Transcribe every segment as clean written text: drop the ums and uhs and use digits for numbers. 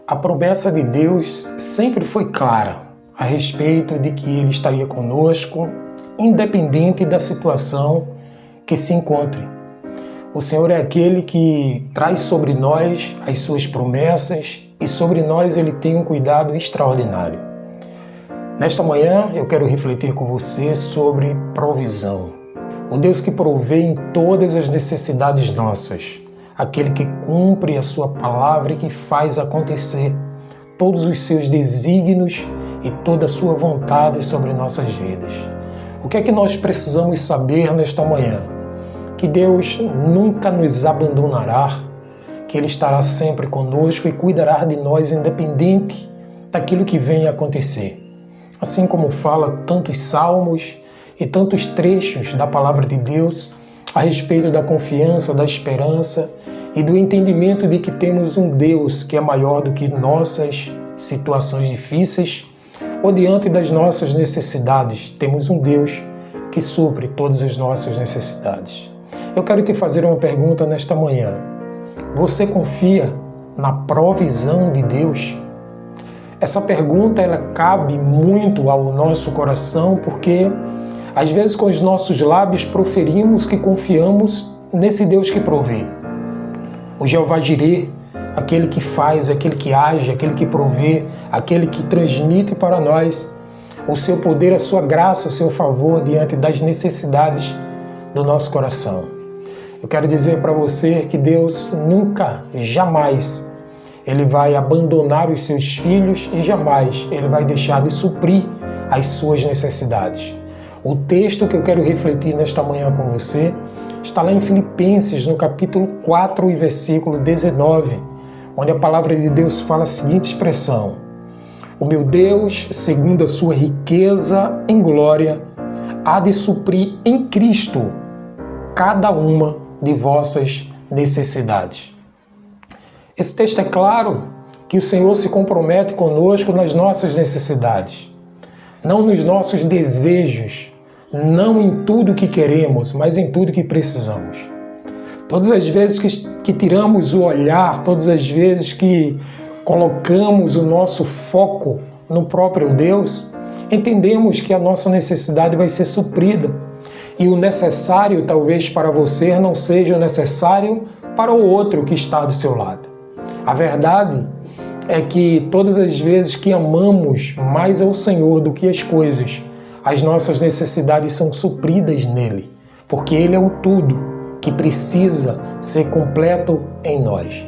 A promessa de Deus sempre foi clara a respeito de que Ele estaria conosco, independente da situação que se encontre. O Senhor é aquele que traz sobre nós as suas promessas e sobre nós Ele tem um cuidado extraordinário. Nesta manhã eu quero refletir com você sobre provisão. O Deus que provê em todas as necessidades nossas. Aquele que cumpre a sua palavra e que faz acontecer todos os seus desígnios e toda a sua vontade sobre nossas vidas. O que é que nós precisamos saber nesta manhã? Que Deus nunca nos abandonará, que Ele estará sempre conosco e cuidará de nós independente daquilo que venha a acontecer. Assim como fala tantos salmos e tantos trechos da palavra de Deus a respeito da confiança, da esperança e do entendimento de que temos um Deus que é maior do que nossas situações difíceis ou diante das nossas necessidades. Temos um Deus que supre todas as nossas necessidades. Eu quero te fazer uma pergunta nesta manhã. Você confia na provisão de Deus? Essa pergunta ela cabe muito ao nosso coração porque às vezes com os nossos lábios proferimos que confiamos nesse Deus que provê. O Jeová Jireh, aquele que faz, aquele que age, aquele que provê, aquele que transmite para nós o seu poder, a sua graça, o seu favor diante das necessidades do nosso coração. Eu quero dizer para você que Deus nunca, jamais, Ele vai abandonar os seus filhos e jamais Ele vai deixar de suprir as suas necessidades. O texto que eu quero refletir nesta manhã com você está lá em Filipenses, no capítulo 4 e versículo 19, onde a palavra de Deus fala a seguinte expressão: O meu Deus, segundo a sua riqueza em glória, há de suprir em Cristo cada uma de vossas necessidades. Esse texto é claro que o Senhor se compromete conosco nas nossas necessidades, não nos nossos desejos, não em tudo que queremos, mas em tudo que precisamos. Todas as vezes que tiramos o olhar, todas as vezes que colocamos o nosso foco no próprio Deus, entendemos que a nossa necessidade vai ser suprida. E o necessário, talvez para você, não seja o necessário para o outro que está do seu lado. A verdade é que todas as vezes que amamos mais ao Senhor do que as coisas, as nossas necessidades são supridas nele, porque Ele é o tudo que precisa ser completo em nós.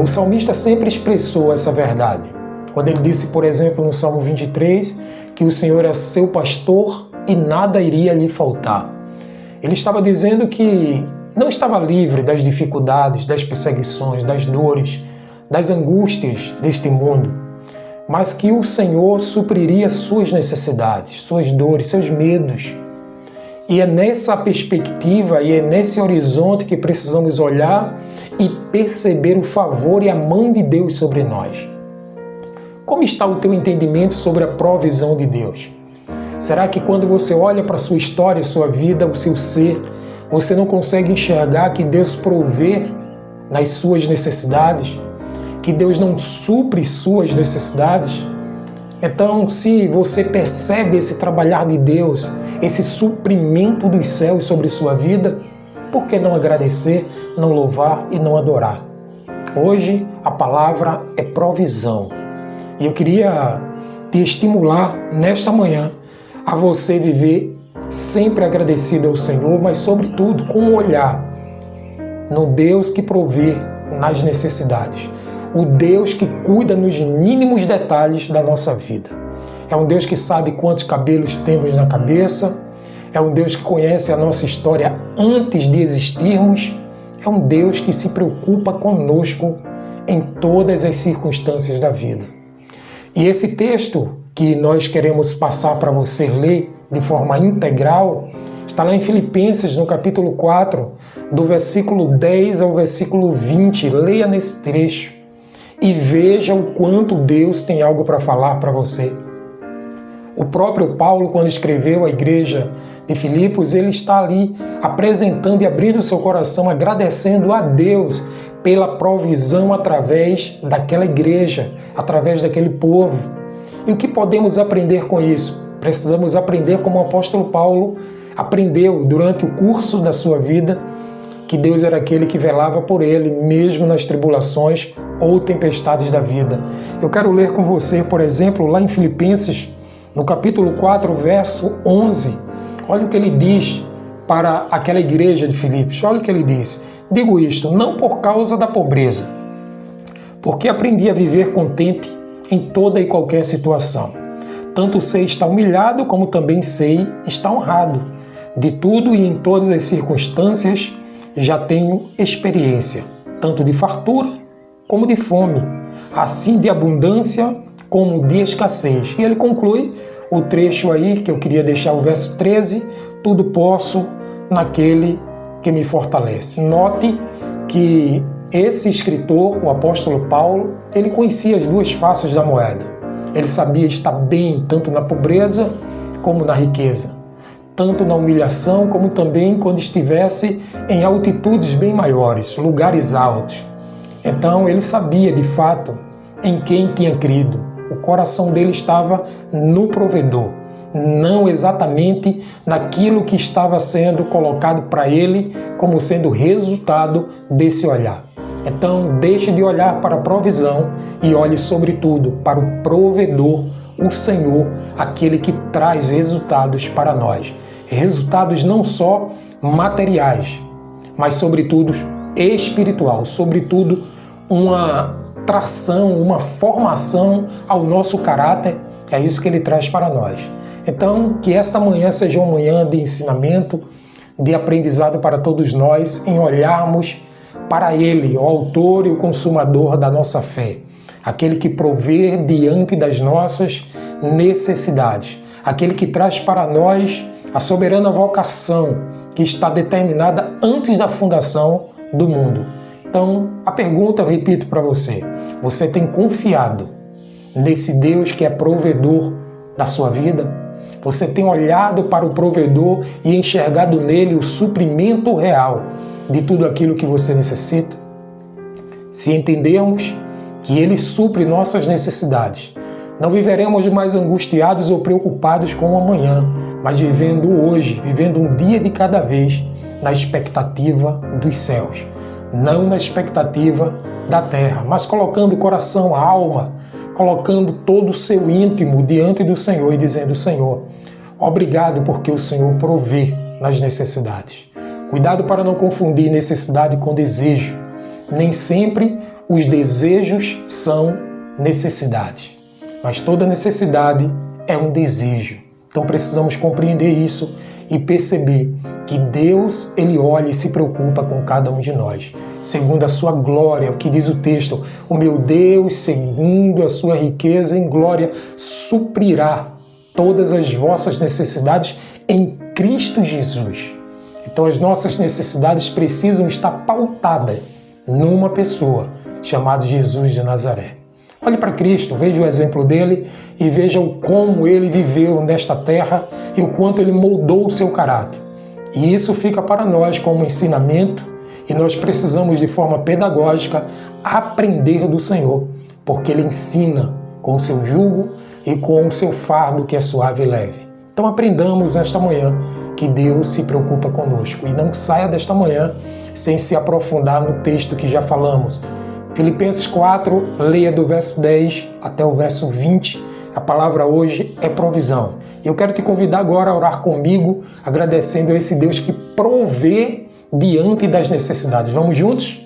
O salmista sempre expressou essa verdade, quando ele disse, por exemplo, no Salmo 23, que o Senhor é seu pastor e nada iria lhe faltar. Ele estava dizendo que não estava livre das dificuldades, das perseguições, das dores, das angústias deste mundo, mas que o Senhor supriria suas necessidades, suas dores, seus medos. E é nessa perspectiva e é nesse horizonte que precisamos olhar e perceber o favor e a mão de Deus sobre nós. Como está o teu entendimento sobre a provisão de Deus? Será que quando você olha para a sua história, a sua vida, o seu ser, você não consegue enxergar que Deus provê nas suas necessidades? Que Deus não supre suas necessidades? Então, se você percebe esse trabalhar de Deus, esse suprimento dos céus sobre sua vida, por que não agradecer, não louvar e não adorar? Hoje, a palavra é provisão. E eu queria te estimular nesta manhã a você viver sempre agradecido ao Senhor, mas sobretudo com um olhar no Deus que provê nas necessidades. O Deus que cuida nos mínimos detalhes da nossa vida. É um Deus que sabe quantos cabelos temos na cabeça, é um Deus que conhece a nossa história antes de existirmos, é um Deus que se preocupa conosco em todas as circunstâncias da vida. E esse texto que nós queremos passar para você ler de forma integral está lá em Filipenses, no capítulo 4, do versículo 10 ao versículo 20. Leia nesse trecho e veja o quanto Deus tem algo para falar para você. O próprio Paulo, quando escreveu à igreja de Filipos, ele está ali apresentando e abrindo o seu coração, agradecendo a Deus pela provisão através daquela igreja, através daquele povo. E o que podemos aprender com isso? Precisamos aprender como o apóstolo Paulo aprendeu durante o curso da sua vida, que Deus era aquele que velava por ele, mesmo nas tribulações ou tempestades da vida. Eu quero ler com você, por exemplo, lá em Filipenses, no capítulo 4, verso 11. Olha o que ele diz para aquela igreja de Filipos. Olha o que ele diz. Digo isto, não por causa da pobreza, porque aprendi a viver contente em toda e qualquer situação. Tanto sei estar humilhado, como também sei estar honrado. De tudo e em todas as circunstâncias já tenho experiência, tanto de fartura como de fome, assim de abundância como de escassez. E ele conclui o trecho aí, que eu queria deixar o verso 13, tudo posso naquele que me fortalece. Note que esse escritor, o apóstolo Paulo, ele conhecia as duas faces da moeda. Ele sabia estar bem tanto na pobreza como na riqueza, tanto na humilhação como também quando estivesse em altitudes bem maiores, lugares altos. Então ele sabia de fato em quem tinha crido. O coração dele estava no provedor, não exatamente naquilo que estava sendo colocado para ele como sendo resultado desse olhar. Então deixe de olhar para a provisão e olhe sobretudo para o provedor, o Senhor, aquele que traz resultados para nós. Resultados não só materiais, mas sobretudo espiritual, sobretudo uma tração, uma formação ao nosso caráter. É isso que ele traz para nós. Então, que esta manhã seja uma manhã de ensinamento, de aprendizado para todos nós, em olharmos para Ele, o autor e o consumador da nossa fé, aquele que provê diante das nossas necessidades, aquele que traz para nós a soberana vocação que está determinada antes da fundação do mundo. Então, a pergunta eu repito para você: você tem confiado nesse Deus que é provedor da sua vida? Você tem olhado para o provedor e enxergado nele o suprimento real de tudo aquilo que você necessita? Se entendermos que ele supre nossas necessidades, não viveremos mais angustiados ou preocupados com o amanhã, mas vivendo hoje, vivendo um dia de cada vez na expectativa dos céus, não na expectativa da terra, mas colocando o coração, a alma, colocando todo o seu íntimo diante do Senhor e dizendo: Senhor, obrigado porque o Senhor provê nas necessidades. Cuidado para não confundir necessidade com desejo. Nem sempre os desejos são necessidades, mas toda necessidade é um desejo. Então precisamos compreender isso e perceber que Deus, Ele olha e se preocupa com cada um de nós, segundo a sua glória, o que diz o texto: o meu Deus, segundo a sua riqueza em glória, suprirá todas as vossas necessidades em Cristo Jesus. Então as nossas necessidades precisam estar pautadas numa pessoa chamada Jesus de Nazaré. Olhe para Cristo, veja o exemplo dele e veja o como ele viveu nesta terra e o quanto ele moldou o seu caráter. E isso fica para nós como ensinamento, e nós precisamos de forma pedagógica aprender do Senhor, porque ele ensina com o seu jugo e com o seu fardo que é suave e leve. Então aprendamos esta manhã que Deus se preocupa conosco e não saia desta manhã sem se aprofundar no texto que já falamos. Filipenses 4, leia do verso 10 até o verso 20. A palavra hoje é provisão. Eu quero te convidar agora a orar comigo, agradecendo a esse Deus que provê diante das necessidades. Vamos juntos?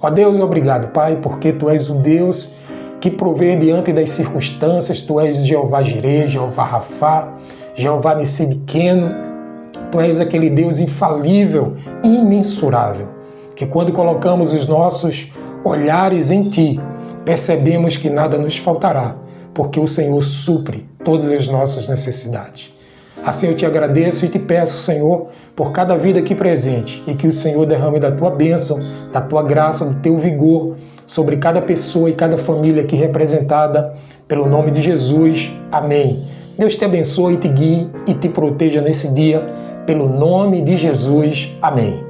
Ó Deus, obrigado, Pai, porque Tu és o Deus que provê diante das circunstâncias. Tu és Jeová Jireh, Jeová Rafá, Jeová Nissi-Bequeno. Tu és aquele Deus infalível, imensurável, que quando colocamos os nossos olhares em Ti, percebemos que nada nos faltará, porque o Senhor supre todas as nossas necessidades. Assim eu te agradeço e te peço, Senhor, por cada vida aqui presente, e que o Senhor derrame da Tua bênção, da Tua graça, do Teu vigor sobre cada pessoa e cada família aqui representada, pelo nome de Jesus. Amém. Deus te abençoe, te guie e te proteja nesse dia, pelo nome de Jesus. Amém.